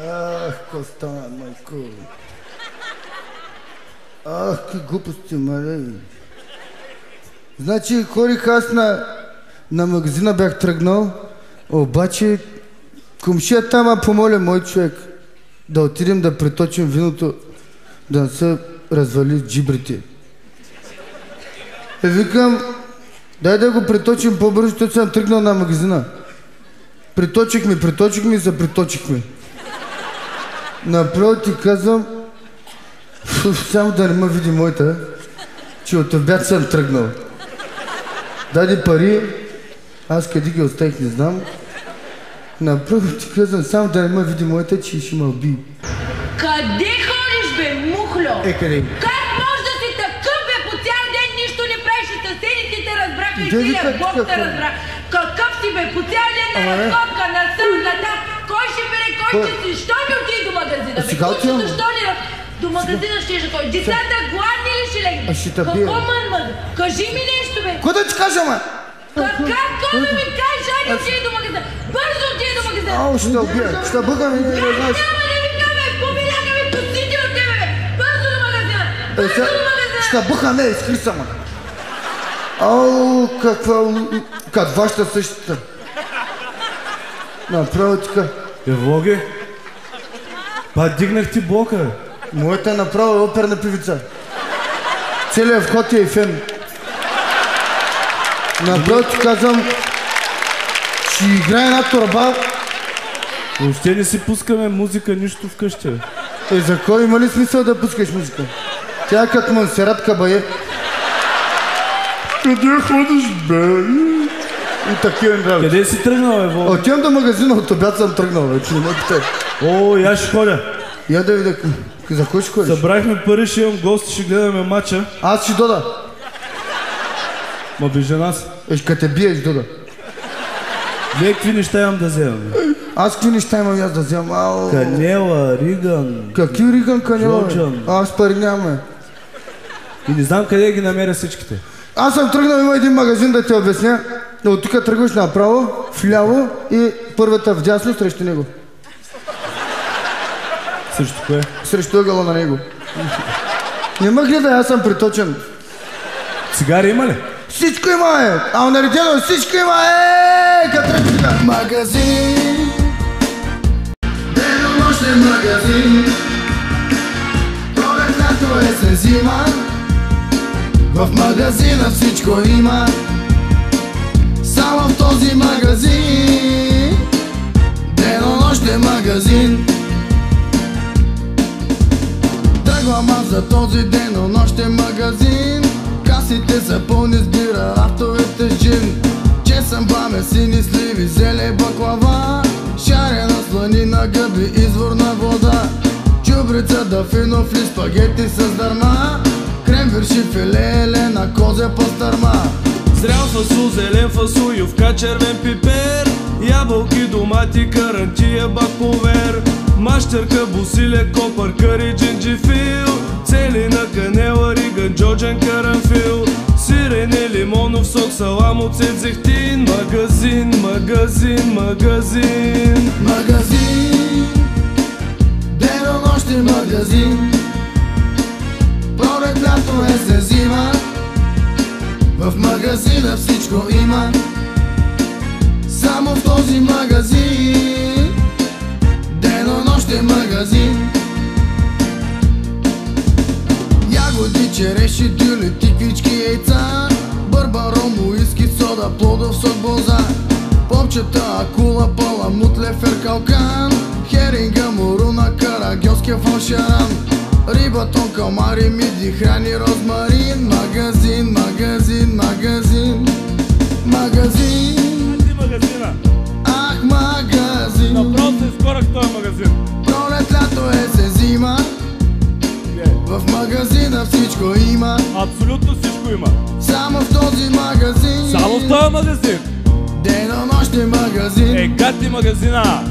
Ах, какво стана, майко? Ах, какви глупости, малей. Значи ходих аз на магазина, бях тръгнал, обаче комшия там помоля мой човек да отидем да приточим виното, да не се развали джибрите. Викам, дай да го приточим по-бързо, защото съм тръгнал на магазина. Приточихме и се приточихме. Направо ти казвам, само да не ме види моята, че от обяд съм тръгнал. Даде пари, аз къде ги оставих не знам. Направо ти казвам, само да не ме види моята, че ще ме уби. Къде ходиш, бе, мухло? Къде? Как може да си такъв, бе, по цял ден нищо не правиш и съседите те разбраха и целият Бог те разбраха. Какъв си, бе, по цял ден на разходка, на сън, на там. Кой ще бере, кой ще си? Що не отиди до магазина, бе? Защо не до магазина ще ходиш? Децата гладни ли ще легнат? Какво мън? Кажи ми нещо, бе. Кой да ти кажа, ма? Какво да ми кажеш? Айде отиди до магазина. Бързо отиди до магазина. Ау, ще убия. Ще бъгам и не знаеш. Няма да ви каме, помиляка ми пустите от тебе, бе. Бързо до магазина. Бързо до магазина. Ще бъха, не, изкри сама. Ау, каква... Кад вашата същата. Направо така. Евлоги? Па дигнах ти блока. Моята направо е оперна певица. Целият вход е фен. Направо ти казвам, ще играе една торба. Въобще не си пускаме музика, нищо вкъщи. За кой има ли смисъл да пускаш музика? Тя е като Монсерат Кабае. Къде ходиш, бе? И такива нрави. Къде си тръгнал, Евлоги? Отивам до магазина, от обяд съм тръгнал, вече не ме питай. О, я ще ходя. Я да видя, за кой ще ходиш? Събрахме пари, ще имам гости, ще гледаме матча. Аз ще дода. Ма би жена си. Като те биеш, дода. Вие какви неща имам да вземам? Аз какви неща имам аз да вземам? Канела, Риган. Какви Риган, канела? Джорджан. Аз пари нямаме. И не знам къде ги намеря всичките. Аз съм тръгнал, има един магазин да ти обясня. От тук тръгваш направо, вляво и първата вдясно срещу него. Срещу кое? Срещу ъгъла на него. Не ме гледай, аз съм приточен. Цигари има ли? Всичко има, е! А наредено всичко има, е! Катръчка! Магазин, денонощен магазин, пролет, лято, есен, зима, в магазина всичко има, само в този магазин, денонощен магазин. Тръгвам аз за този денонощен магазин, касите са пълни с бира, автовете с джин. Чесън, баме, сини сливи, зеле, баклава, шарена сланина, гъби, изворна вода, чубрица, дафино, фли, спагети с дърма, кремвирши, филе, елена, козе, пастърма. Зрял фасул, зелен фасул, ювка, червен пипер, ябълки, домати, карантия, баковер, мащерка, бусиле, копър, къри, джинджифил, целина, канела, риган, джоджен, карамфил, сирене, лимонов сок, салам, оцет, зехтин. Магазин, магазин, магазин. Магазин, денонощен магазин, пролет, лято, есен, зима, в магазина всичко има, само в този магазин, денонощен магазин. Ягоди, череши, дюли, тиквички, яйца, бърбан, ром, уиски, сода, плодов сок, боза, попчета, акула, паламут, лефер, калкан, херинга, моруна, карагьоския, фалшаран, риба, тон, калмари, миди, храни, розмарин. Магазин, магазин, магазин, магазин. Ти магазина? Ах, магазин. Направо се изкорах в този магазин. Пролет, лято, есен, зима, в магазина всичко има, Абсолютно всичко има. само в този магазин, Само в този магазин. денонощен магазин. Гати магазина.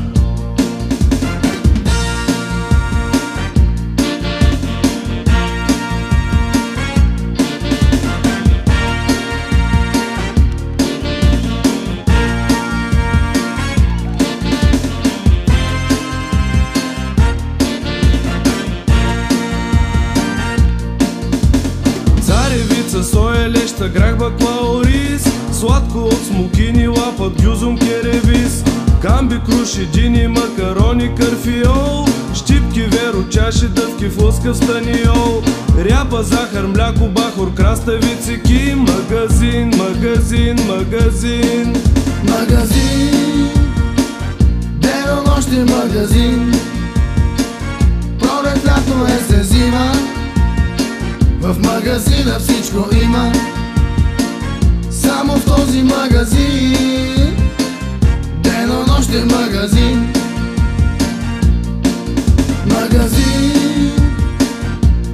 нощта грях бакла ориз, сладко от смокини лапат гюзом керевис, камби, круши, джини, макарони, карфиол, щипки, веро, чаши, дъвки в лъскав станиол, ряба, захар, мляко, бахор, краставици, ки, магазин, магазин, магазин. Магазин, денонощен магазин, пролет, лято, есен, зима, в магазина всичко има, само в този магазин, денонощен магазин. Магазин,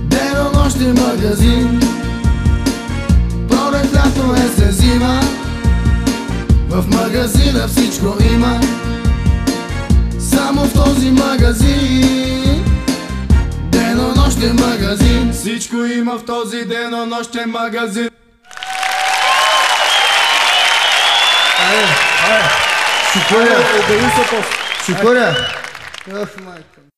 денонощен магазин, пролет, лято, есен, зима, в магазина всичко има, само в този магазин, денонощен магазин. Всичко има в този денонощен магазин. Шикоря! Шикоря! Ох, майка.